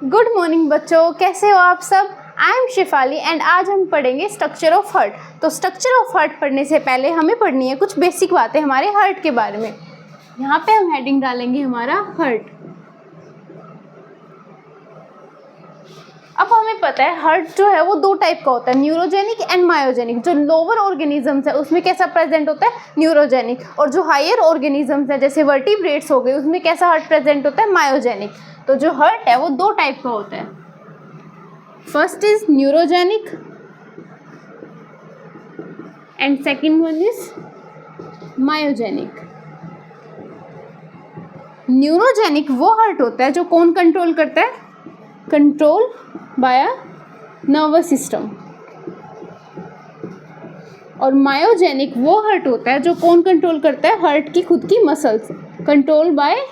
Good morning बच्चों, कैसे हो आप सब। आई एम शिफाली एंड आज हम पढ़ेंगे स्ट्रक्चर ऑफ हार्ट। तो स्ट्रक्चर ऑफ हार्ट पढ़ने से पहले हमें पढ़नी है कुछ बेसिक बातें हमारे हार्ट के बारे में। यहाँ पे हम हेडिंग डालेंगे हमारा हार्ट। अब हमें पता है हार्ट जो है वो दो टाइप का होता है, न्यूरोजेनिक एंड मायोजेनिक। जो लोअर ऑर्गेनिजम्स है उसमें कैसा प्रेजेंट होता है, न्यूरोजेनिक। और जो हायर ऑर्गेनिजम्स है जैसे वर्टिब्रेट्स हो गए उसमें कैसा हार्ट प्रेजेंट होता है, मायोजेनिक। तो जो हार्ट है वो दो टाइप का होता है। First is neurogenic and second one is myogenic. Neurogenic वो हार्ट होता है जो कौन कंट्रोल करता है, कंट्रोल बाय नर्वस सिस्टम। और मायोजेनिक वो हार्ट होता है जो कौन कंट्रोल करता है, हार्ट की खुद की muscles, control by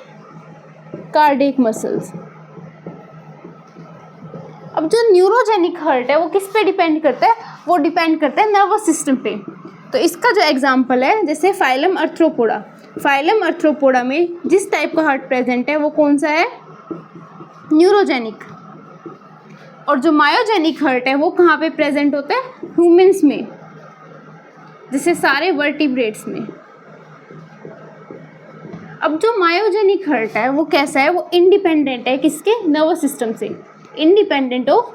cardiac muscles. अब जो न्यूरोजेनिक हार्ट है वो किस पे डिपेंड करता है, वो डिपेंड करता है नर्वस सिस्टम पे। तो इसका जो एग्जांपल है जैसे फाइलम अर्थ्रोपोडा। फाइलम अर्थ्रोपोडा में जिस टाइप का हार्ट प्रेजेंट है वो कौन सा है, न्यूरोजेनिक। और जो मायोजेनिक हार्ट है वो कहाँ पे प्रेजेंट होता है, ह्यूमंस में, जैसे सारे वर्टिब्रेट्स में। अब जो मायोजेनिक हार्ट है वो कैसा है, वो इंडिपेंडेंट है किसके, नर्वस सिस्टम से, इंडिपेंडेंट ऑफ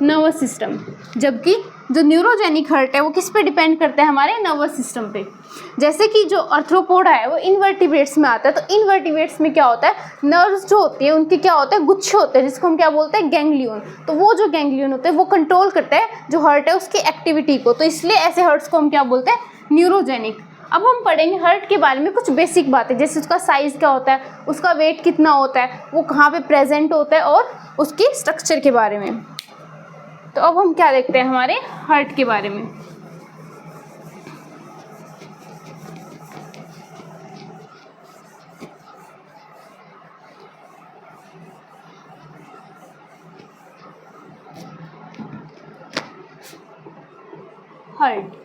नर्वस सिस्टम। जबकि जो न्यूरोजेनिक हार्ट है वो किस पे डिपेंड करता है, हमारे नर्वस सिस्टम पे। जैसे कि जो अर्थ्रोपोडा है वो इनवर्टिब्रेट्स में आता है। तो इनवर्टिब्रेट्स में क्या होता है, नर्व्स जो होती है उनके क्या होते हैं, गुच्छे होते हैं जिसको हम क्या बोलते हैं, गैंग्लियन। तो वो जो गैंग्लियन होते हैं वो कंट्रोल करता है जो हार्ट है उसकी एक्टिविटी को। तो इसलिए ऐसे हार्ट्स को हम क्या बोलते हैं, न्यूरोजेनिक। अब हम पढ़ेंगे हार्ट के बारे में कुछ बेसिक बातें, जैसे उसका साइज़ क्या होता है, उसका वेट कितना होता है, वो कहाँ पे प्रेजेंट होता है, और उसकी स्ट्रक्चर के बारे में। तो अब हम क्या देखते हैं हमारे हार्ट के बारे में। हार्ट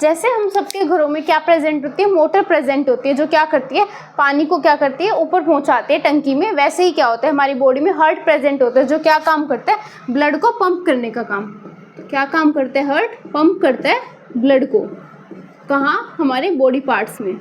जैसे हम सबके घरों में क्या प्रेजेंट होती है, मोटर प्रेजेंट होती है जो क्या करती है, पानी को क्या करती है, ऊपर पहुंचाती है टंकी में। वैसे ही क्या होता है, हमारी बॉडी में हार्ट प्रेजेंट होता है जो क्या काम करता है, ब्लड को पंप करने का काम। क्या काम करता है, हार्ट पंप करता है ब्लड को, कहाँ, हमारे बॉडी पार्ट्स में।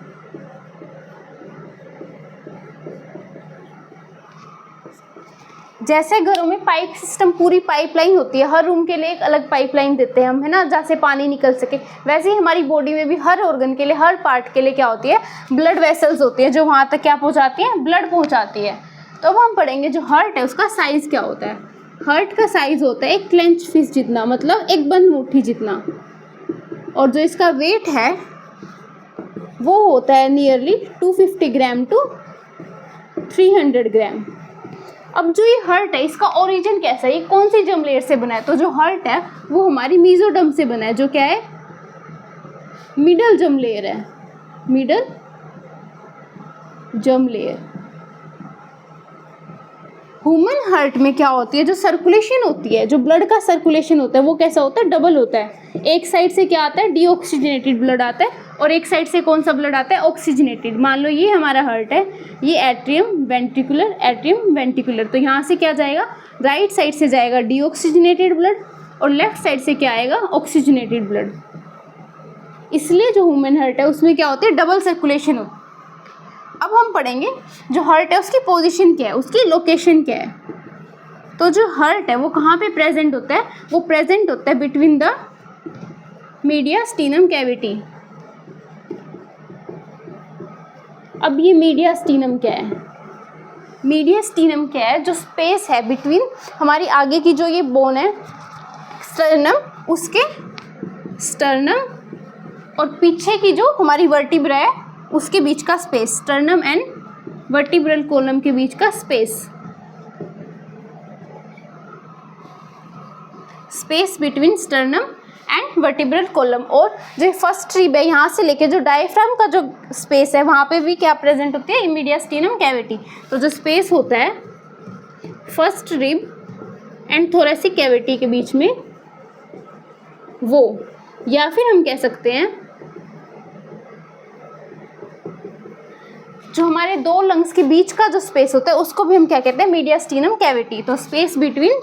जैसे घरों में पाइप सिस्टम, पूरी पाइपलाइन होती है, हर रूम के लिए एक अलग पाइपलाइन देते हैं हम, है ना, जहाँ से पानी निकल सके। वैसे ही हमारी बॉडी में भी हर ऑर्गन के लिए, हर पार्ट के लिए क्या होती है, ब्लड वेसल्स होती है जो वहाँ तक क्या पहुँचाती है, ब्लड पहुँचाती है। तो अब हम पढ़ेंगे जो हार्ट है उसका साइज़ क्या होता है। हार्ट का साइज़ होता है एक क्लेंच फिस्ट जितना, मतलब एक बंद मुट्ठी जितना। और जो इसका वेट है वो होता है नियरली 250 ग्राम टू 300 ग्राम। अब जो ये हार्ट है इसका ओरिजिन कैसा है, ये कौन सी जर्म लेयर से बना है। तो जो हार्ट है वो हमारी मेसोडर्म से बना है, जो क्या है, मिडल जर्म लेयर है, middle germ layer. Human heart में क्या होती है, जो सर्कुलेशन होती है, जो ब्लड का सर्कुलेशन होता है वो कैसा होता है, डबल होता है। एक साइड से क्या आता है, डीऑक्सीजनेटेड ब्लड आता है, और एक साइड से कौन सा ब्लड आता है, ऑक्सीजनेटेड। मान लो ये हमारा हार्ट है, ये एट्रियम वेंट्रिकुलर, एट्रियम वेंट्रिकुलर। तो यहाँ से क्या जाएगा, राइट साइड से जाएगा डीऑक्सीजनेटेड ब्लड, और लेफ्ट साइड से क्या आएगा, ऑक्सीजनेटेड ब्लड। इसलिए जो ह्यूमन हार्ट है उसमें क्या होती है, डबल सर्कुलेशन होती है। अब हम पढ़ेंगे जो हार्ट है उसकी पोजीशन क्या है, उसकी लोकेशन क्या है। तो जो हार्ट है वो कहाँ पे प्रेजेंट होता है, वो प्रेजेंट होता है बिटवीन द मीडियास्टिनम कैविटी। अब ये मीडियास्टिनम क्या है, मीडियास्टिनम क्या है, जो स्पेस है बिटवीन हमारी आगे की जो ये बोन है स्टर्नम, उसके स्टर्नम और पीछे की जो हमारी वर्टिब्रा है उसके बीच का space, sternum and vertebral column के बीच का space, space between sternum and vertebral column. और जो फर्स्ट रिब है यहाँ से लेके जो डायफ्राम का जो स्पेस है वहाँ पे भी क्या प्रेजेंट होती है, मीडियास्टिनम कैविटी। तो जो स्पेस होता है first rib end thoracic cavity के बीच में, वो, या फिर हम कह सकते हैं जो हमारे दो लंग्स के बीच का जो स्पेस होता है उसको भी हम क्या कहते हैं, मीडियास्टिनम कैविटी। तो स्पेस बिटवीन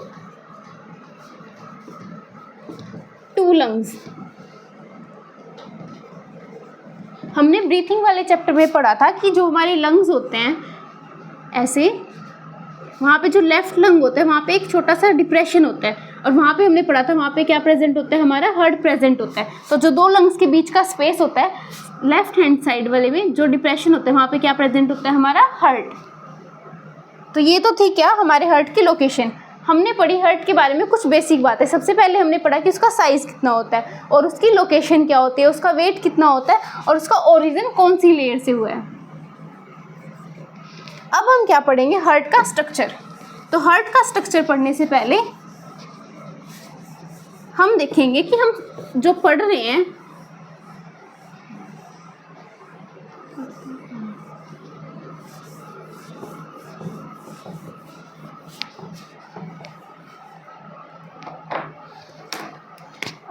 टू लंग्स। हमने ब्रीथिंग वाले चैप्टर में पढ़ा था कि जो हमारे लंग्स होते हैं ऐसे, वहाँ पे जो लेफ्ट लंग होता है वहाँ पे एक छोटा सा डिप्रेशन होता है, और वहाँ पे हमने पढ़ा था वहाँ पे क्या प्रेजेंट होता है, हमारा हार्ट प्रेजेंट होता है। तो जो दो लंग्स के बीच का स्पेस होता है लेफ्ट हैंड साइड वाले में जो डिप्रेशन होता है वहाँ पे क्या प्रेजेंट होता है, हमारा हार्ट। तो ये तो थी क्या हमारे हार्ट की लोकेशन। हमने पढ़ी हार्ट के बारे में कुछ बेसिक बातें। सबसे पहले हमने पढ़ा कि उसका साइज़ कितना होता है और उसकी लोकेशन क्या होती है, उसका वेट कितना होता है और उसका ओरिजिन कौन सी लेयर से हुआ है। अब हम क्या पढ़ेंगे, हार्ट का स्ट्रक्चर। तो हार्ट का स्ट्रक्चर पढ़ने से पहले हम देखेंगे कि हम जो पढ़ रहे हैं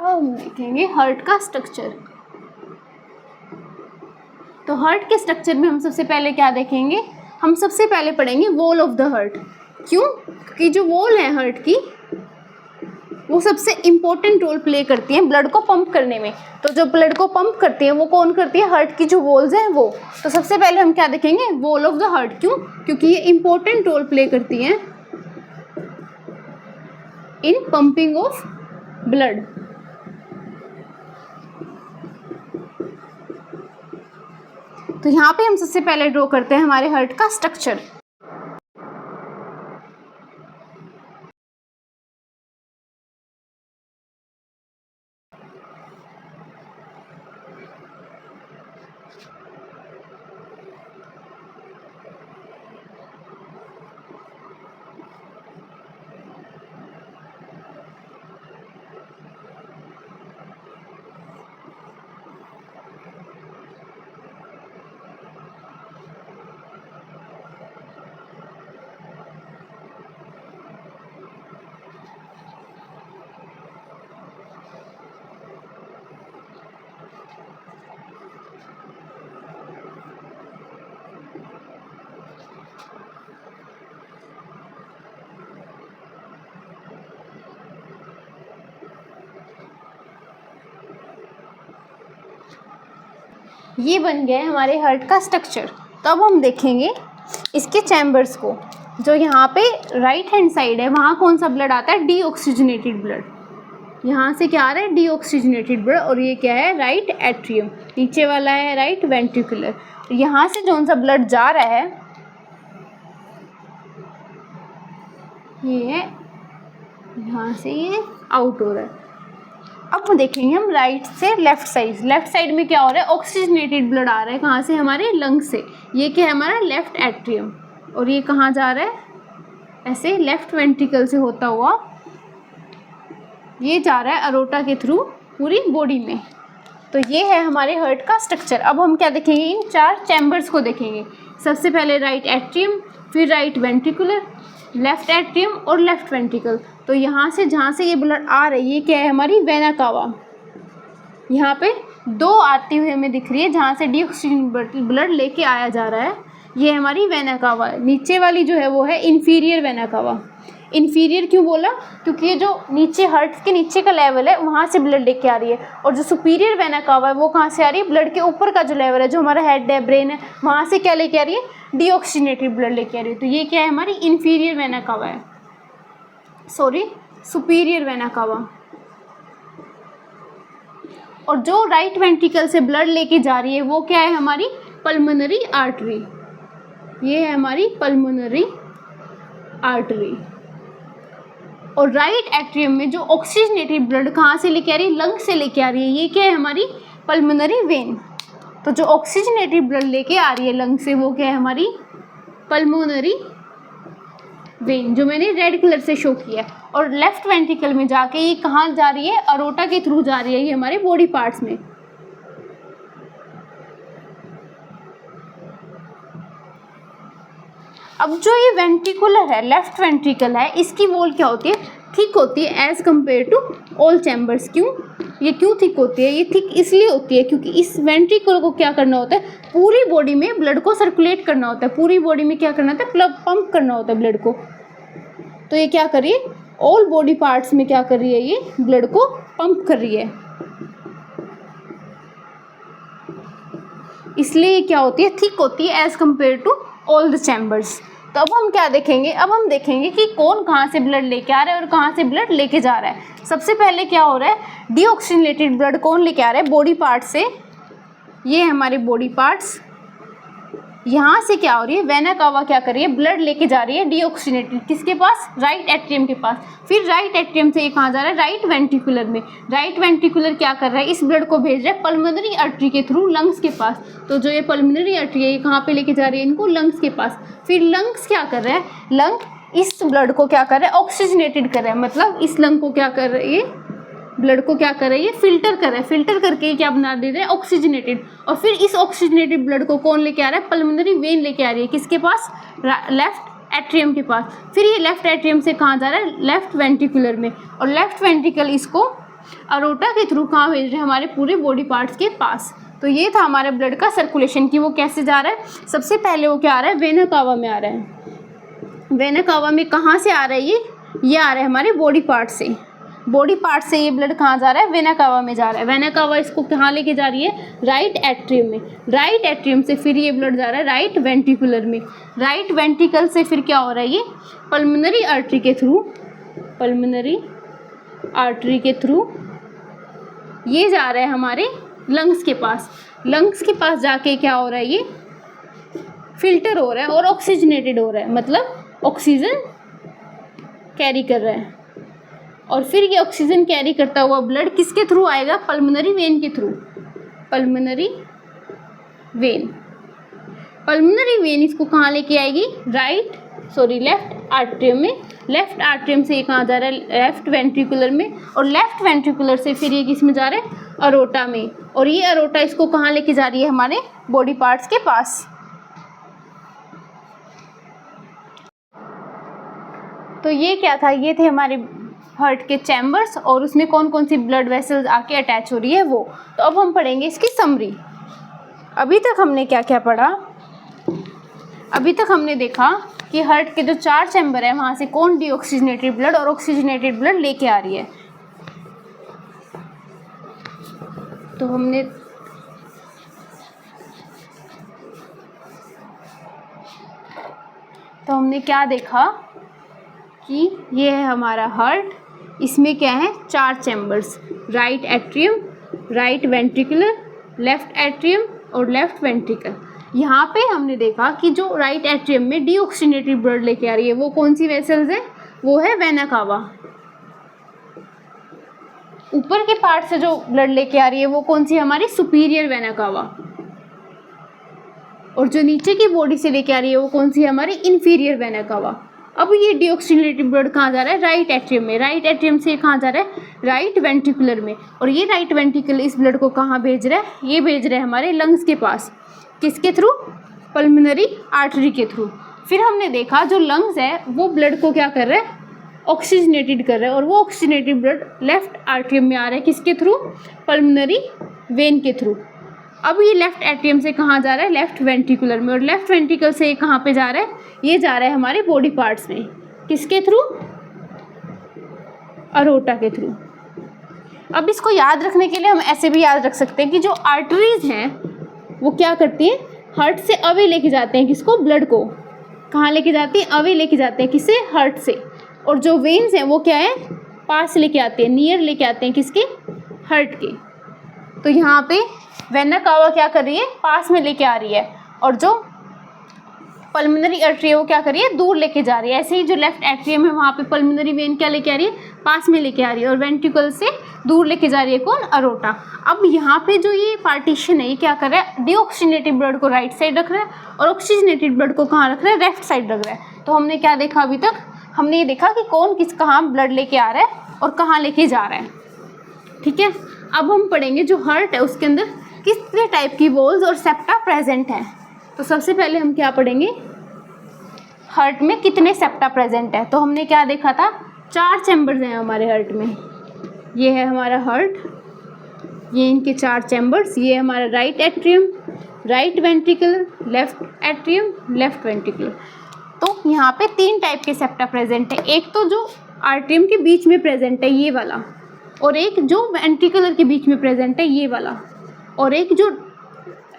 हम देखेंगे हार्ट का स्ट्रक्चर। तो हार्ट के स्ट्रक्चर में हम सबसे पहले क्या देखेंगे, हम सबसे पहले पढ़ेंगे वॉल ऑफ द हार्ट। क्यों? क्योंकि जो वॉल है हार्ट की वो सबसे इम्पोर्टेंट रोल प्ले करती है ब्लड को पंप करने में। तो जो ब्लड को पंप करती है वो कौन करती है, हार्ट की जो वॉल्स हैं वो। तो सबसे पहले हम क्या देखेंगे, वॉल ऑफ द हार्ट। क्यों? क्योंकि ये इम्पोर्टेंट रोल प्ले करती हैं इन पंपिंग ऑफ ब्लड। तो यहाँ पे हम सबसे पहले ड्रॉ करते हैं हमारे हार्ट का स्ट्रक्चर। ये बन गया है हमारे हार्ट का स्ट्रक्चर। तो अब हम देखेंगे इसके चैम्बर्स को। जो यहाँ पे राइट हैंड साइड है वहाँ कौन सा ब्लड आता है, डीऑक्सीजनेटेड ब्लड। यहाँ से क्या आ रहा है, डीऑक्सीजनेटेड ब्लड। और ये क्या है, राइट एट्रियम। नीचे वाला है राइट वेंट्रिकुलर। यहाँ से जो सा ब्लड जा रहा है ये है, यहाँ से ये आउट हो रहा है। अब देखेंगे हम राइट से लेफ्ट साइड। लेफ्ट साइड में क्या हो रहा है, ऑक्सीजनेटेड ब्लड आ रहा है। कहाँ से, हमारे लंग से। ये क्या है, हमारा लेफ्ट एट्रियम। और ये कहाँ जा रहा है, ऐसे लेफ्ट वेंट्रिकल से होता हुआ ये जा रहा है अरोटा के थ्रू पूरी बॉडी में। तो ये है हमारे हार्ट का स्ट्रक्चर। अब हम क्या देखेंगे, इन चार चैम्बर्स को देखेंगे। सबसे पहले राइट एट्रियम, फिर राइट वेंट्रिकुलर, लेफ्ट एट्रियम और लेफ्ट वेंट्रिकल। तो यहाँ से जहाँ से ये ब्लड आ रही है, ये क्या है, हमारी वेना कावा। यहाँ पे दो आती हुई हमें दिख रही है जहाँ से डीऑक्सीजन ब्लड लेके आया जा रहा है। ये हमारी वेना कावा है। नीचे वाली जो है वो है इन्फीरियर वेना कावा। इन्फीरियर क्यों बोला, क्योंकि ये जो नीचे हार्ट के नीचे का लेवल है वहाँ से ब्लड लेके आ रही है। और जो सुपीरियर वेना कावा है वो कहाँ से आ रही है, ब्लड के ऊपर का जो लेवल है, जो हमारा हेड है, ब्रेन है, वहाँ से क्या लेके आ रही है, डीऑक्सीजनेटेड ब्लड लेके आ रही है। तो ये क्या है, हमारी इन्फीरियर वेना कावा है, सॉरी सुपीरियर वेना कावा। और जो राइट वेंट्रिकल से ब्लड लेके जा रही है वो क्या है, हमारी पल्मोनरी आर्टरी। ये है हमारी पल्मोनरी आर्टरी। और राइट एट्रियम में जो ऑक्सीजनेटेड ब्लड कहाँ से लेके आ रही है, लंग से लेके आ रही है, ये क्या है, हमारी पल्मोनरी वेन। तो जो ऑक्सीजनेटेड ब्लड लेके आ रही है लंग से वो क्या है, हमारी पल्मोनरी वेन, जो मैंने रेड कलर से शो किया है। और लेफ्ट वेंट्रिकल में जाके ये कहाँ जा रही है, अरोटा के थ्रू जा रही है, ये हमारे बॉडी पार्ट्स में। अब जो ये वेंट्रिकुलर है, लेफ्ट वेंट्रिकल है, इसकी वॉल क्या होती है, थिक होती है as compare to all chambers. क्यों, ये क्यों थिक होती है? ये थिक इसलिए होती है क्योंकि इस वेंट्रिकल को क्या करना होता है, पूरी बॉडी में ब्लड को सर्कुलेट करना होता है, पूरी बॉडी में क्या करना होता है, पंप करना होता है ब्लड को। तो ये क्या कर रही है, ऑल बॉडी पार्ट्स में क्या कर रही है, ये ब्लड को पंप कर रही है, इसलिए क्या होती है, थिक होती है as compare to all the chambers. तो अब हम क्या देखेंगे, अब हम देखेंगे कि कौन कहाँ से ब्लड लेके आ रहा है और कहाँ से ब्लड लेके जा रहा है। सबसे पहले क्या हो रहा है, डीऑक्सीजनेटेड ब्लड कौन लेके आ रहा है, बॉडी पार्ट से। ये हमारे बॉडी पार्ट्स, यहाँ से क्या हो रही है, वेना कावा क्या कर रही है, ब्लड लेके जा रही है डीऑक्सीजनेटेड, किसके पास, राइट एट्रियम के पास। फिर राइट एट्रियम से ये कहाँ जा रहा है, राइट वेंट्रिकुलर में। राइट वेंट्रिकुलर क्या कर रहा है, इस ब्लड को भेज रहा है पल्मोनरी आर्टरी के थ्रू लंग्स के पास। तो जो ये पल्मोनरी आर्टरी है, ये कहाँ पे लेके जा रही है, इनको लंग्स के पास। फिर लंग्स क्या कर रहा है, लंग इस ब्लड को क्या कर रहा है, ऑक्सीजनेटेड कर रहा है, मतलब इस लंग को क्या कर रहा है, ये ब्लड को क्या कर रही है, फिल्टर कर रहा है, फिल्टर करके क्या बना दे रहा है, ऑक्सीजनेटेड। और फिर इस ऑक्सीजनेटेड ब्लड को कौन लेके आ रहा है, पल्मोनरी वेन लेके आ रही है, किसके पास, लेफ्ट एट्रियम के पास। फिर ये लेफ्ट एट्रियम से कहाँ जा रहा है, लेफ्ट वेंट्रिकुलर में, और लेफ्ट वेंट्रिकल इसको अरोटा के थ्रू कहाँ भेज रहे हैं, हमारे पूरे बॉडी पार्ट्स के पास। तो ये था हमारे ब्लड का सर्कुलेशन कि वो कैसे जा रहा है। सबसे पहले वो क्या आ रहा है, वेना कावा में आ रहा है। वेना कावा में कहाँ से आ रहा है, ये आ रहा है हमारे बॉडी पार्ट से। बॉडी पार्ट से ये ब्लड कहाँ जा रहा है, वेना कावा में जा रहा है। वेना कावा इसको कहाँ लेके जा रही है, राइट एट्रियम में। राइट एट्रियम से फिर ये ब्लड जा रहा है राइट वेंट्रिकुलर में। राइट वेंट्रिकल से फिर क्या हो रहा है, ये पल्मोनरी आर्टरी के थ्रू, पल्मोनरी आर्टरी के थ्रू ये जा रहा है हमारे लंग्स के पास। लंग्स के पास जाके क्या हो रहा है, ये फिल्टर हो रहा है और ऑक्सीजनेटेड हो रहा है, मतलब ऑक्सीजन कैरी कर रहा है। और फिर ये ऑक्सीजन कैरी करता हुआ ब्लड किसके थ्रू आएगा, पल्मोनरी वेन के through. Pulmonary vein, pulmonary vein इसको कहाँ लेके आएगी, लेफ्ट आर्टरियम में। लेफ्ट आर्टरियम से ये कहाँ जा रहा है, लेफ्ट वेंट्रिकुलर में, और लेफ्ट वेंट्रिकुलर से फिर ये किस में जा रहा है, अरोटा में। और ये अरोटा इसको कहाँ लेके जा रही है, हमारे बॉडी पार्ट्स के पास। तो ये क्या था, ये थे हमारे हार्ट के चैम्बर्स और उसमें कौन कौन सी ब्लड वेसल्स आके अटैच हो रही है वो। तो अब हम पढ़ेंगे इसकी समरी। अभी तक हमने क्या क्या पढ़ा, अभी तक हमने देखा कि हार्ट के जो 4 चैम्बर है वहाँ से कौन डीऑक्सीजनेटेड ब्लड और ऑक्सीजनेटेड ब्लड लेके आ रही है। तो हमने क्या देखा कि ये है हमारा हार्ट, इसमें क्या है 4 chambers, right atrium, right ventricular, left atrium और लेफ्ट वेंट्रिकल। यहाँ पे हमने देखा कि जो राइट एट्रियम में डीऑक्सीजनेटेड ब्लड लेके आ रही है वो कौन सी वेसल्स है, वो है वेना कावा। ऊपर के पार्ट से जो ब्लड लेके आ रही है वो कौन सी, हमारी सुपीरियर वेना कावा। और जो नीचे की बॉडी से लेके आ रही है वो कौन सी, हमारी इन्फीरियर वेना कावा। अब ये डीऑक्सीजनेटेड ब्लड कहाँ जा रहा है, राइट एट्रियम में। राइट एट्रियम से कहाँ जा रहा है, राइट वेंट्रिकुलर में। और ये राइट वेंट्रिकल इस ब्लड को कहाँ भेज रहा है, ये भेज रहा है हमारे लंग्स के पास, किसके थ्रू, पल्मोनरी आर्टरी के थ्रू। फिर हमने देखा जो लंग्स है वो ब्लड को क्या कर रहा है, ऑक्सीजनेटेड कर रहा है, और वो ऑक्सीजनेटेड ब्लड लेफ्ट आर्टरियम में आ रहा है, किसके थ्रू, पल्मोनरी वेन के थ्रू। अब ये लेफ्ट एट्रियम से कहाँ जा रहा है, लेफ्ट वेंट्रिकुलर में। और लेफ्ट वेंट्रिकल से ये कहाँ पे जा रहा है, ये जा रहा है हमारे बॉडी पार्ट्स में, किसके थ्रू, अरोटा के थ्रू। अब इसको याद रखने के लिए हम ऐसे भी याद रख सकते हैं कि जो आर्टरीज हैं वो क्या करती हैं, हार्ट से अवे लेके जाते हैं किसको, ब्लड को। कहाँ लेके जाती हैं, अवे लेके जाते हैं, किससे, हार्ट से। और जो वेन्स हैं वो क्या है, पास लेके आते हैं, नियर लेके आते हैं, किसके, हार्ट के। तो यहाँ पे वेना कावा क्या कर रही है, पास में लेके आ रही है, और जो पल्मोनरी आर्टरी है वो क्या कर रही है, दूर लेके जा रही है। ऐसे ही जो लेफ्ट एट्रियम है वहाँ पे पल्मोनरी वेन क्या लेके आ रही है, पास में लेके आ रही है, और वेंट्रिकल से दूर लेके जा रही है कौन, अरोटा। अब यहाँ पे जो ये पार्टीशन है ये क्या कर रहा है, डीऑक्सीजनेटेड ब्लड को राइट साइड रख रहा है और ऑक्सीजनेटेड ब्लड को कहाँ रख रहा है, लेफ्ट साइड रख रहा है। तो हमने क्या देखा, अभी तक हमने ये देखा कि कौन किस कहाँ ब्लड लेके आ रहा है और कहाँ लेके जा रहा है। ठीक है, अब हम पढ़ेंगे जो हार्ट है उसके अंदर कितने टाइप की वॉल्स और सेप्टा प्रेजेंट हैं। तो सबसे पहले हम क्या पढ़ेंगे, हार्ट में कितने सेप्टा प्रेजेंट है। तो हमने क्या देखा था 4 चैम्बर्स हैं हमारे हार्ट में। ये है हमारा हार्ट, ये इनके 4 चैम्बर्स। ये हमारा right atrium, right ventricular, left atrium, left ventricular. तो यहाँ पे 3 टाइप के सेप्टा प्रेजेंट है। एक तो जो आर्टरियम के बीच में प्रेजेंट है ये वाला, और एक जो वेंट्रिकुलर के बीच में प्रेजेंट है ये वाला, और एक जो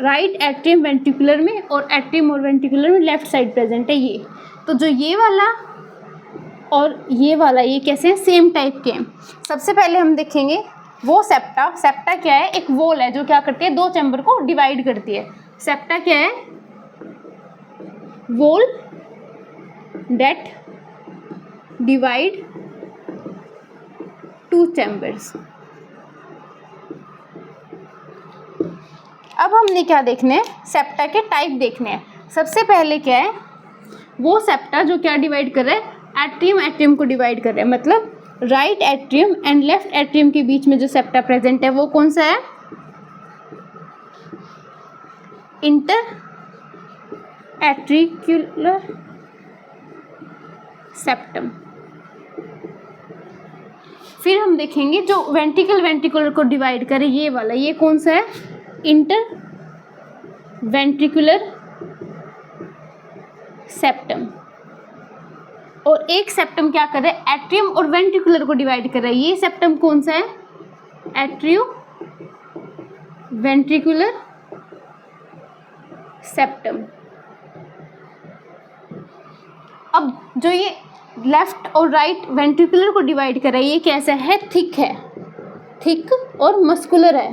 राइट एट्रियम वेंट्रिकुलर में और एट्रियम और वेंट्रिकुलर में लेफ्ट साइड प्रेजेंट है ये। तो जो ये वाला और ये वाला ये कैसे हैं, सेम टाइप के हैं। सबसे पहले हम देखेंगे वो सेप्टा। सेप्टा क्या है, एक वॉल है जो क्या करती है, 2 चैम्बर को डिवाइड करती है। सेप्टा क्या है, वॉल दैट डिवाइड 2 चैम्बर्स। अब हमने क्या देखने हैं, सेप्टा के टाइप देखने हैं। सबसे पहले क्या है, वो सेप्टा जो क्या डिवाइड कर रहा है, एट्रियम एट्रियम को डिवाइड कर रहा है। मतलब right atrium and left atrium के बीच में जो सेप्टा प्रेजेंट है वो कौन सा है, इंटर एट्रिक्युलर सेप्टम। फिर हम देखेंगे जो वेंट्रिकुलर को डिवाइड करे ये वाला, ये कौन सा है, इंटर वेंट्रिकुलर सेप्टम। और एक सेप्टम क्या कर रहा है, एट्रियम और वेंट्रिकुलर को डिवाइड कर रहा है। ये सेप्टम कौन सा है, एट्रियो वेंट्रिकुलर सेप्टम। अब जो ये लेफ्ट और राइट वेंट्रिकुलर को डिवाइड कर रहा है ये कैसा है, थिक है, थिक और मस्कुलर है।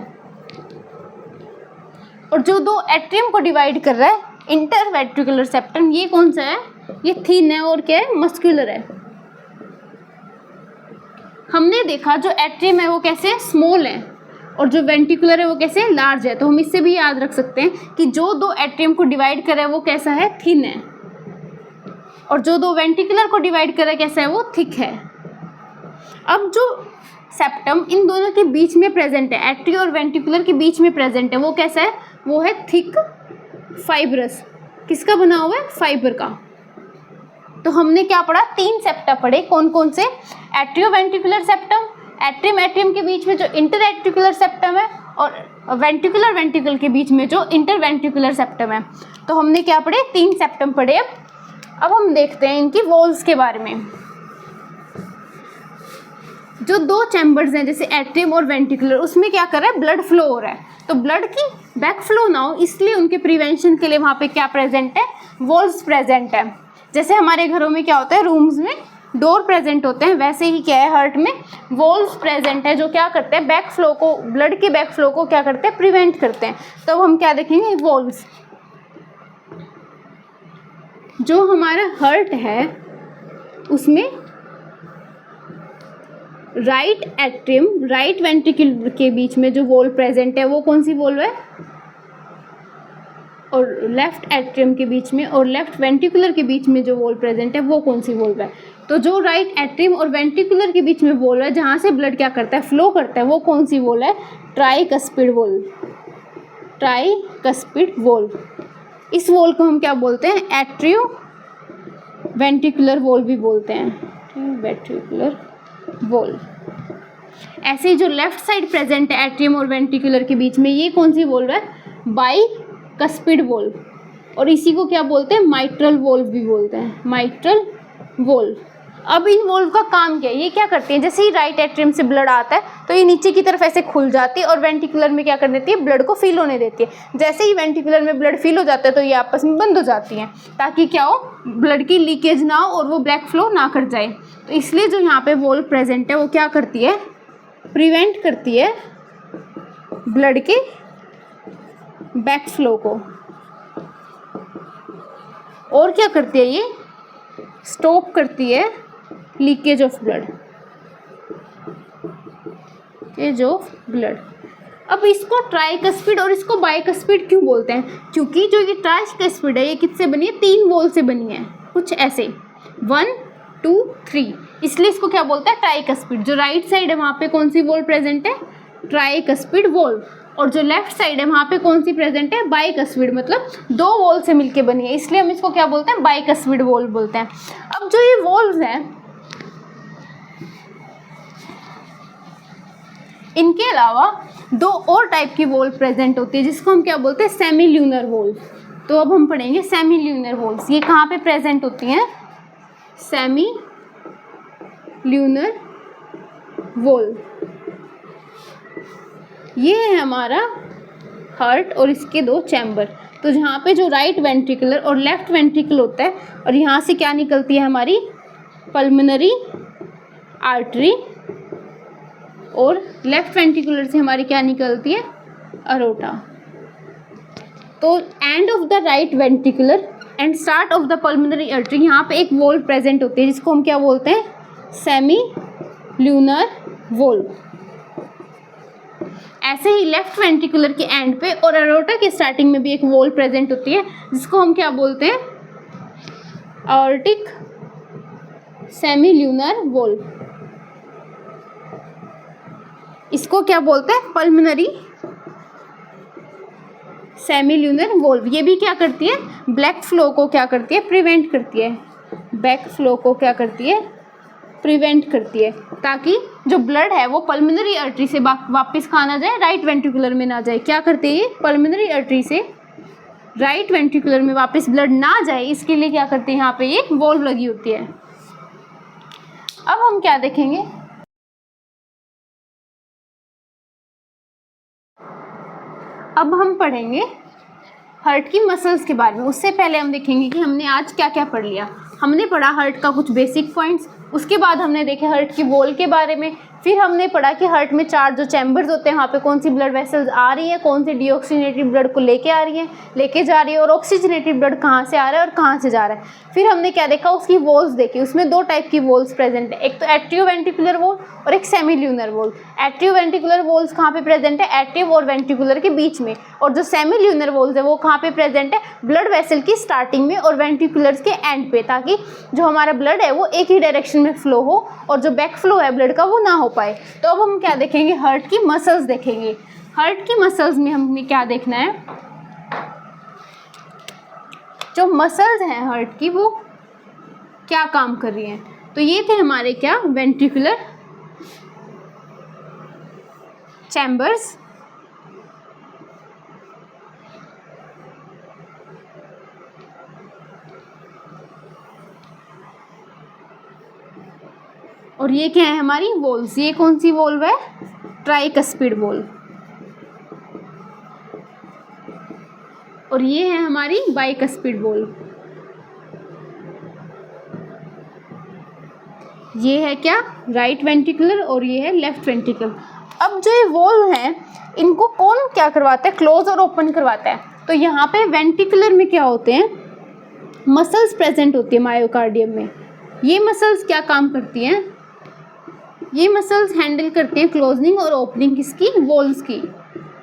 और जो 2 एट्रियम को डिवाइड कर रहा है, इंटर वेंट्रिकुलर सेप्टम, ये कौन सा है, ये थिन है और क्या है, मस्कुलर है। हमने देखा जो एट्रियम है वो कैसे है, स्मॉल है, और जो वेंट्रिकुलर है वो कैसे है, लार्ज है। तो हम इससे भी याद रख सकते हैं कि जो 2 एट्रियम को डिवाइड कर रहा है वो कैसा है, थिन है, और जो 2 वेंट्रिकुलर को डिवाइड कर रहा है कैसा है, वो थिक है। अब जो सेप्टम इन दोनों के बीच में प्रेजेंट है, एट्रियो और वेंट्रिकुलर के बीच में प्रेजेंट है, वो कैसा है, वो है थिक फाइब्रस। किसका बना हुआ है, फाइबर का। तो हमने क्या पढ़ा, 3 सेप्टा पढ़े। कौन कौन से, atrio ventricular septum, atrium atrium के बीच में जो इंटर एट्रिकुलर सेप्टम है, और वेंट्रिकुलर वेंट्रिकल के बीच में जो इंटर वेंट्रिकुलर सेप्टम है। तो हमने क्या पढ़े, 3 सेप्टम पढ़े। अब हम देखते हैं इनकी वॉल्स के बारे में। जो 2 चैम्बर्स हैं जैसे एट्रियम और वेंट्रिकुलर, उसमें क्या कर रहा है, ब्लड फ्लो हो रहा है। तो ब्लड की बैक फ्लो ना हो इसलिए उनके प्रिवेंशन के लिए वहाँ पे क्या प्रेजेंट है, वॉल्स प्रेजेंट है। जैसे हमारे घरों में क्या होता है, रूम्स में डोर प्रेजेंट होते हैं, वैसे ही क्या है, हार्ट में वॉल्स प्रेजेंट है जो क्या करते हैं, बैक फ्लो को, ब्लड के बैक फ्लो को क्या करते हैं, प्रिवेंट करते हैं। तो अब हम क्या देखेंगे, वॉल्स। जो हमारा हार्ट है उसमें राइट एट्रियम राइट वेंट्रिकल के बीच में जो वॉल प्रेजेंट है वो कौन सी वॉल्व है, और लेफ्ट एट्रियम के बीच में और लेफ्ट वेंट्रिकुलर के बीच में जो वॉल प्रेजेंट है वो कौन सी वॉल्व है। तो जो राइट एट्रियम और वेंट्रिकुलर के बीच में वॉल्व है जहाँ से ब्लड क्या करता है, फ्लो करता है, वो कौन सी वॉल्व है, ट्राइकस्पिड वॉल्व। ट्राइकस्पिड वॉल्व, इस वॉल्व को हम क्या बोलते हैं, एट्रियो वेंट्रिकुलर वॉल्व भी बोलते हैं, वेंट्रिकुलर वॉल्व। ऐसे ही जो लेफ्ट साइड प्रेजेंट है एट्रियम और वेंट्रिकुलर के बीच में, ये कौन सी वॉल्व है, बाइकस्पिड वॉल्व, और इसी को क्या बोलते हैं, माइट्रल वॉल्व भी बोलते हैं, माइट्रल वॉल्व। अब इन वॉल्व का काम क्या है, ये क्या करती है, जैसे ही राइट एट्रियम से ब्लड आता है तो ये नीचे की तरफ ऐसे खुल जाती है और वेंट्रिकुलर में क्या कर देती है, ब्लड को फील होने देती है। जैसे ही वेंट्रिकुलर में ब्लड फील हो जाता है तो ये आपस में बंद हो जाती हैं, ताकि क्या हो, ब्लड की लीकेज ना हो और वो ब्लैक फ्लो ना कर जाए। तो इसलिए जो यहाँ पे वॉल्व प्रेजेंट है वो क्या करती है, प्रिवेंट करती है ब्लड के बैक फ्लो को। और क्या करती है, ये स्टॉप करती है leakage of blood, leakage of blood. अब इसको ट्राइकस्पिड और इसको बाइकस्पिड क्यों बोलते हैं, क्योंकि जो ये ट्राइकस्पिड है ये किससे बनी है, 3 वॉल से बनी है, कुछ ऐसे 1 2 3, इसलिए इसको क्या बोलते हैं, ट्राइकस्पिड। जो राइट साइड है वहाँ पे कौन सी वॉल प्रेजेंट है, ट्राइकस्पिड वॉल, और जो लेफ्ट साइड है वहाँ पे कौन सी प्रेजेंट है, बाइकस्पिड, मतलब 2 वॉल से मिलके बनी है, इसलिए हम इसको क्या बोलते हैं, बाइकस्पिड वॉल बोलते हैं। अब जो ये वॉल्व्स हैं इनके अलावा दो और टाइप की वॉल प्रेजेंट होती है जिसको हम क्या बोलते हैं, सेमी ल्यूनर वॉल। तो अब हम पढ़ेंगे सेमी ल्यूनर वॉल्स। ये कहाँ पे प्रेजेंट होती हैं, सेमी ल्यूनर वॉल। ये है हमारा हार्ट और इसके दो चैम्बर। तो जहाँ पे जो राइट वेंट्रिकुलर और लेफ्ट वेंट्रिकल होता है और यहाँ से क्या निकलती है हमारी पल्मोनरी आर्टरी, और लेफ्ट वेंट्रिकुलर से हमारी क्या निकलती है, अरोटा। तो end of the right ventricular and start of the pulmonary artery, यहाँ पे एक वॉल्व प्रेजेंट होती है जिसको हम क्या बोलते हैं, सेमी ल्यूनर वॉल्व। ऐसे ही लेफ्ट वेंट्रिकुलर के एंड पे और अरोटा के स्टार्टिंग में भी एक वॉल्व प्रेजेंट होती है जिसको हम क्या बोलते हैं, आर्टिक सेमी ल्यूनर वॉल्व। इसको क्या बोलते हैं, पल्मोनरी सेमी ल्यूनर वॉल्व। ये भी क्या करती है, ब्लैक फ्लो को क्या करती है, प्रिवेंट करती है। बैक फ्लो को क्या करती है, प्रिवेंट करती है, ताकि जो ब्लड है वो पल्मोनरी आर्टरी से वापस कहाँ ना जाए, राइट वेंट्रिकुलर में ना जाए। क्या करती है, पल्मोनरी आर्टरी से राइट वेंट्रिकुलर में वापस ब्लड ना जाए, इसके लिए क्या करते हैं, यहाँ पे ये वॉल्व लगी होती है। अब हम क्या देखेंगे, अब हम पढ़ेंगे हार्ट की मसल्स के बारे में। उससे पहले हम देखेंगे कि हमने आज क्या क्या पढ़ लिया। हमने पढ़ा हार्ट का कुछ बेसिक पॉइंट्स, उसके बाद हमने देखे हार्ट की वॉल के बारे में, फिर हमने पढ़ा कि हार्ट में 4 जो चैम्बर्स होते हैं वहाँ पे कौन सी ब्लड वेसल्स आ रही हैं, कौन सी डीऑक्सीजनेटेड ब्लड को लेके आ रही है, लेके जा रही है, और ऑक्सीजनेटेड ब्लड कहाँ से आ रहा है और कहाँ से जा रहा है। फिर हमने क्या देखा, उसकी वॉल्स देखी। उसमें 2 टाइप की वॉल्स प्रेजेंट है, एक तो एट्रियोवेंट्रिकुलर वॉल और एक semi lunar wall. Atrioventricular walls कहाँ पे प्रेजेंट है, एट्रियो और वेंट्रिकुलर के बीच में, और जो सेमी ल्यूनर वॉल्स है वो कहाँ पे प्रेजेंट है, ब्लड वेसल की स्टार्टिंग में और वेंट्रिकुलर्स के एंड पे, ताकि जो हमारा ब्लड है वो एक ही डायरेक्शन में फ्लो हो और जो बैक फ्लो है ब्लड का वो ना हो पाए। तो अब हम क्या देखेंगे, हार्ट की मसल्स देखेंगे। हार्ट की मसल्स में हमने क्या देखना है, जो मसल्स हैं हार्ट की वो क्या काम कर रही हैं। तो ये थे हमारे क्या, वेंट्रिकुलर चैम्बर्स, और ये क्या है हमारी वॉल्व्स। ये कौन सी वॉल्व है, ट्राइकस्पिड वॉल्व, और ये है हमारी बाइकस्पिड वॉल्व। ये है क्या, राइट वेंट्रिकुलर, और ये है लेफ्ट वेंट्रिकल। अब जो ये वॉल्व हैं इनको कौन क्या करवाता है, क्लोज और ओपन करवाता है। तो यहाँ पे वेंट्रिकुलर में क्या होते हैं, मसल्स प्रेजेंट होती है मायोकार्डियम में। ये मसल्स क्या काम करती हैं, ये मसल्स हैंडल करते हैं क्लोजनिंग और ओपनिंग किसकी, वॉल्व्स की।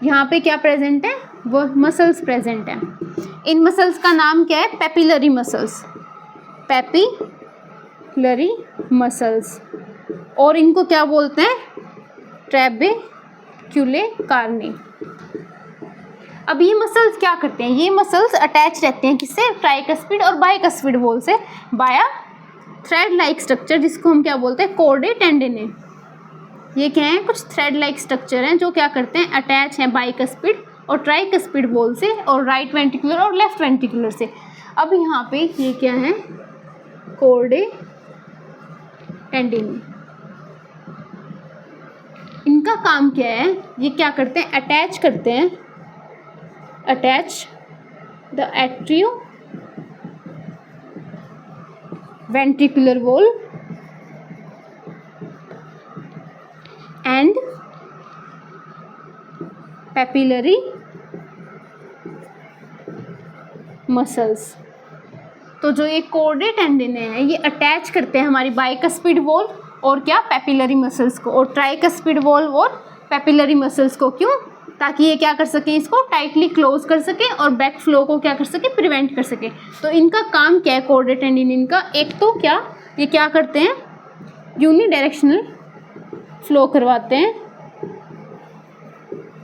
यहाँ पे क्या प्रेजेंट है, वो मसल्स प्रेजेंट हैं। इन मसल्स का नाम क्या है, पेपिलरी मसल्स, पेपिलरी मसल्स, और इनको क्या बोलते हैं, ट्रेबेक्युले कार्ने। अब ये मसल्स क्या करते हैं, ये मसल्स अटैच रहते हैं किससे, ट्राइकस्पिड और बाइकस्पिड वॉल से, बाया थ्रेड लाइक स्ट्रक्चर, जिसको हम क्या बोलते हैं, कॉर्डे टेंडिने। ये क्या है, कुछ थ्रेड लाइक स्ट्रक्चर हैं जो क्या करते हैं, अटैच हैं बाइकस्पिड और ट्राइकस्पिड वॉल से, और राइट वेंट्रिकुलर और लेफ्ट वेंट्रिकुलर से। अब यहाँ पे ये क्या है, कॉर्डे टेंडिने। इनका काम क्या है, ये क्या करते हैं, अटैच करते हैं, attach the atrio ventricular wall and papillary muscles। तो जो ये कॉर्डे टेंडिने हैं ये अटैच करते हैं हमारी बाइकस्पिड वॉल और क्या, पेपिलरी मसल्स को, और ट्राइकस्पिड वॉल और पेपिलरी मसल्स को। क्यों, ताकि ये क्या कर सकें, इसको टाइटली क्लोज कर सकें और बैक फ्लो को क्या कर सके, प्रिवेंट कर सके। तो इनका काम क्या है, कॉर्डे टेंडिन का, एक तो क्या, ये क्या करते हैं, यूनिडायरेक्शनल फ्लो करवाते हैं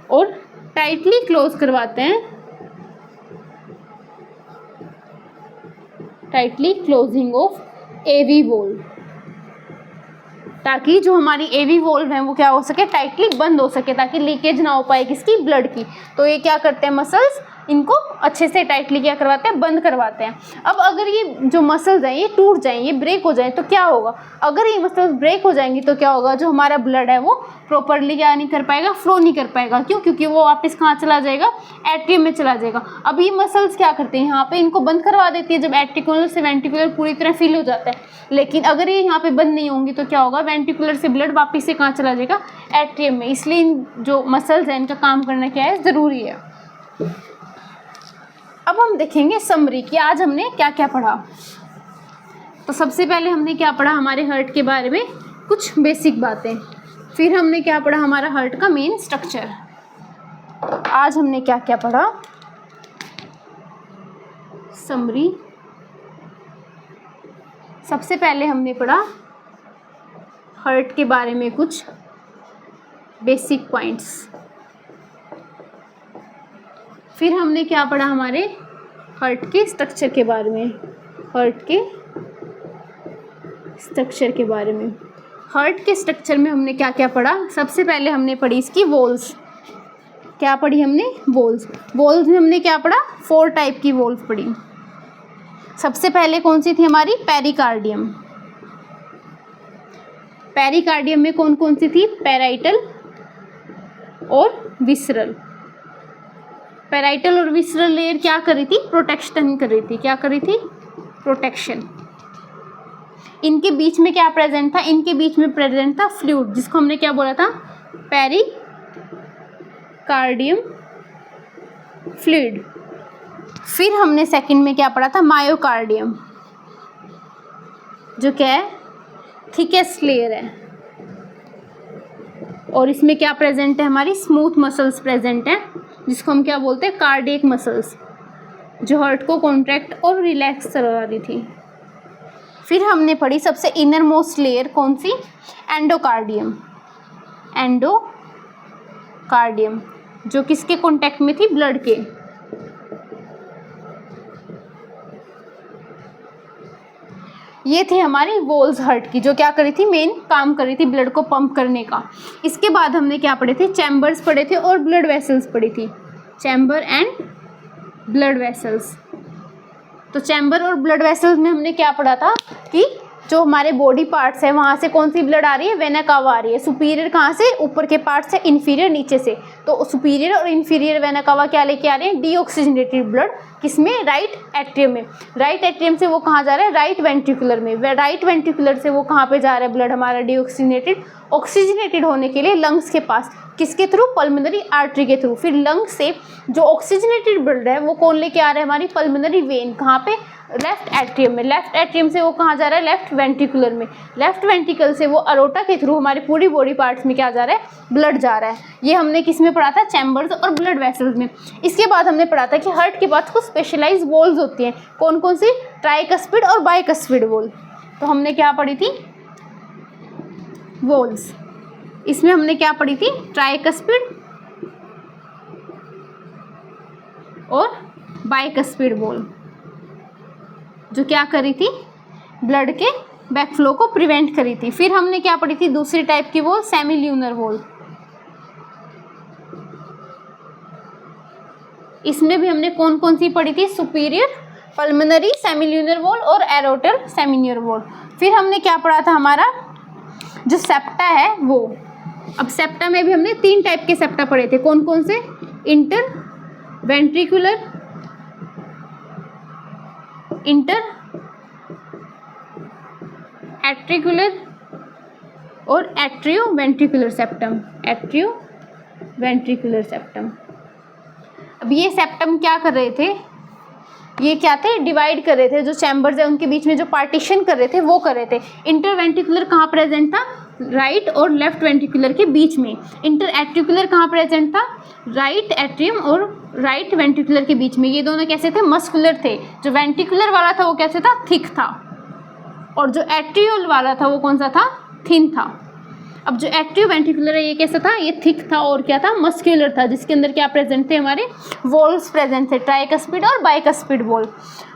और टाइटली क्लोज करवाते हैं, tightly closing of AV valve. ताकि जो हमारी एवी वॉल्व है वो क्या हो सके, टाइटली बंद हो सके, ताकि लीकेज ना हो पाए किसकी, ब्लड की। तो ये क्या करते हैं मसल्स, इनको अच्छे से टाइटली क्या करवाते हैं, बंद करवाते हैं। अब अगर ये जो मसल्स हैं ये टूट जाएं, ये ब्रेक हो जाएं तो क्या होगा, अगर ये मसल्स ब्रेक हो जाएंगी तो क्या होगा, जो हमारा ब्लड है वो प्रॉपरली क्या नहीं कर पाएगा, फ्लो नहीं कर पाएगा। क्यों, क्योंकि वो वापस कहाँ चला जाएगा, एट्रियम में चला जाएगा। अब ये मसल्स क्या करते हैं, यहाँ पे इनको बंद करवा देती है जब एट्रिकुलर से वेंट्रिकुलर पूरी तरह फिल हो जाता है। लेकिन अगर ये यहाँ पे बंद नहीं होंगी तो क्या होगा, वेंट्रिकुलर से ब्लड वापस से कहाँ चला जाएगा, एट्रियम में। इसलिए इन जो मसल्स हैं इनका काम करना क्या है, ज़रूरी है। अब हम देखेंगे समरी कि आज हमने क्या क्या पढ़ा। तो सबसे पहले हमने क्या पढ़ा, हमारे हार्ट के बारे में कुछ बेसिक बातें। फिर हमने क्या पढ़ा, हमारा हार्ट का मेन स्ट्रक्चर। आज हमने क्या क्या पढ़ा, समरी। सबसे पहले हमने पढ़ा हार्ट के बारे में कुछ बेसिक पॉइंट्स। फिर हमने क्या पढ़ा, हमारे हार्ट के स्ट्रक्चर के बारे में, हार्ट के स्ट्रक्चर के बारे में। हार्ट के स्ट्रक्चर में हमने क्या क्या पढ़ा, सबसे पहले हमने पढ़ी इसकी वॉल्स। क्या पढ़ी हमने, वॉल्स। वॉल्स में हमने क्या पढ़ा, 4 टाइप की वॉल्स पढ़ी। सबसे पहले कौन सी थी हमारी, पेरिकार्डियम। पेरिकार्डियम में कौन कौन सी थी, पैराइटल और विसरल। पैराइटल और विसरल लेयर क्या कर रही थी, प्रोटेक्शन कर रही थी। क्या कर रही थी, प्रोटेक्शन। इनके बीच में क्या प्रेजेंट था, इनके बीच में प्रेजेंट था फ्लूइड, जिसको हमने क्या बोला था, पेरिकार्डियम फ्लूइड। फिर हमने सेकंड में क्या पढ़ा था, मायोकार्डियम, जो क्या है, थिकेस्ट लेयर है। और इसमें क्या प्रेजेंट है, हमारी स्मूथ मसल्स प्रेजेंट है, जिसको हम क्या बोलते हैं, कार्डियक मसल्स, जो हार्ट को कॉन्ट्रैक्ट और रिलैक्स करवा रही थी। फिर हमने पढ़ी सबसे इनर मोस्ट लेयर कौन सी, एंडोकार्डियम। एंडोकार्डियम जो किसके कॉन्टैक्ट में थी, ब्लड के। ये थी हमारी वॉल्स हार्ट की, जो क्या कर रही थी, मेन काम कर रही थी ब्लड को पंप करने का। इसके बाद हमने क्या पढ़े थे, चैम्बर्स पढ़े थे और ब्लड वेसल्स पढ़ी थी, चैम्बर एंड ब्लड वेसल्स। तो चैम्बर और ब्लड वेसल्स में हमने क्या पढ़ा था कि जो हमारे बॉडी पार्ट्स है वहाँ से कौन सी ब्लड आ रही है, वेना कावा आ रही है। सुपीरियर कहाँ से, ऊपर के पार्ट से, इन्फीरियर नीचे से। तो सुपीरियर और इन्फीरियर वेना कावा क्या लेके आ रहे हैं, डीऑक्सीजनेटेड ब्लड, किसमें, राइट एट्रियम में। राइट एट्रियम से वो कहाँ जा रहा है, राइट वेंट्रिकुलर में। राइट वेंट्रिकुलर से वो कहाँ पे जा रहा है ब्लड हमारा, डीऑक्सीजनेटेड, ऑक्सीजनेटेड होने के लिए लंग्स के पास, किसके थ्रू, पल्मोनरी आर्टरी के थ्रू। फिर लंग से जो ऑक्सीजनेटेड ब्लड है वो कौन लेके आ रहा है, हमारी पल्मोनरी वेन, कहाँ पे, लेफ्ट एट्रियम में। लेफ्ट एट्रियम से वो कहाँ जा रहा है, लेफ्ट वेंट्रिकुलर में। लेफ्ट वेंट्रिकल से वो अरोटा के थ्रू हमारी पूरी बॉडी पार्ट्स में क्या जा रहा है, ब्लड जा रहा है। ये हमने किस में पढ़ा था, चैम्बर्स और ब्लड वेसल्स में। इसके बाद हमने पढ़ा था कि हार्ट के पास कुछ स्पेशलाइज्ड वॉल्स होती हैं, कौन कौन सी, ट्राइकस्पिड और बाइकस्पिड वॉल। तो हमने क्या पढ़ी थी, वॉल्स। इसमें हमने क्या पढ़ी थी, ट्राइकस्पिड और बाइकस्पिड वॉल, जो क्या करी थी, ब्लड के बैकफ्लो को प्रिवेंट करी थी। फिर हमने क्या पढ़ी थी, दूसरी टाइप की वॉल, सेमील्यूनर वॉल। इसमें भी हमने कौन कौन सी पढ़ी थी, सुपीरियर, पल्मोनरी, सेमील्यूनर वॉल और एरोटल सेमिनियर वॉल। फिर हमने क्या पढ़ा था, हमारा जो सेप्टा है वो। अब सेप्टा में भी हमने 3 टाइप के सेप्टा पढ़े थे, कौन कौन से, इंटर वेंट्रिकुलर, इंटर एट्रिकुलर और atrio ventricular septum, atrio ventricular septum. अब ये सेप्टम क्या कर रहे थे, ये क्या थे, डिवाइड कर रहे थे, जो चैम्बर्स है उनके बीच में जो पार्टीशन कर रहे थे वो कर रहे थे। इंटरवेंट्रिकुलर कहाँ प्रेजेंट था, राइट और लेफ्ट वेंट्रिकुलर के बीच में। इंटर एट्रिकुलर कहाँ प्रेजेंट था, राइट एट्रियम और राइट वेंट्रिकुलर के बीच में। ये दोनों कैसे थे, मस्कुलर थे। जो वेंट्रिकुलर वाला था वो कैसे था, थिक था, और जो एट्रियोल वाला था वो कौन सा था, थिन था। अब जो एट्रियोवेंट्रिकुलर है ये कैसा था, ये थिक था और क्या था, मस्क्यूलर था, जिसके अंदर क्या प्रेजेंट थे, हमारे वॉल्स प्रेजेंट थे, ट्राइकस्पिड और बाइकस्पिड वॉल।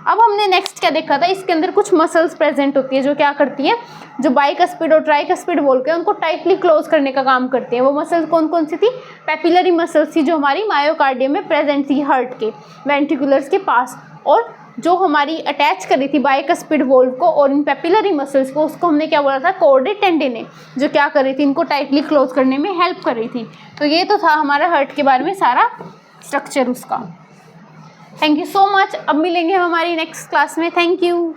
अब हमने नेक्स्ट क्या देखा था, इसके अंदर कुछ मसल्स प्रेजेंट होती है जो क्या करती है, जो बाइकस्पिड और ट्राइकस्पिड वॉल के उनको टाइटली क्लोज करने का काम करते हैं। वो मसल्स कौन कौन सी थी, पेपिलरी मसल्स थी जो हमारी मायोकार्डियम में प्रेजेंट थी हार्ट के वेंट्रिकुलर्स के पास, और जो हमारी अटैच कर रही थी बाइकस्पिड वॉल को और इन पेपिलरी मसल्स को, उसको हमने क्या बोला था, कॉर्डेट टेंडिने, जो क्या कर रही थी, इनको टाइटली क्लोज करने में हेल्प कर रही थी। तो ये तो था हमारा हार्ट के बारे में सारा स्ट्रक्चर उसका। Thank you so much. अब मिलेंगे हम हमारी नेक्स्ट क्लास में। Thank you.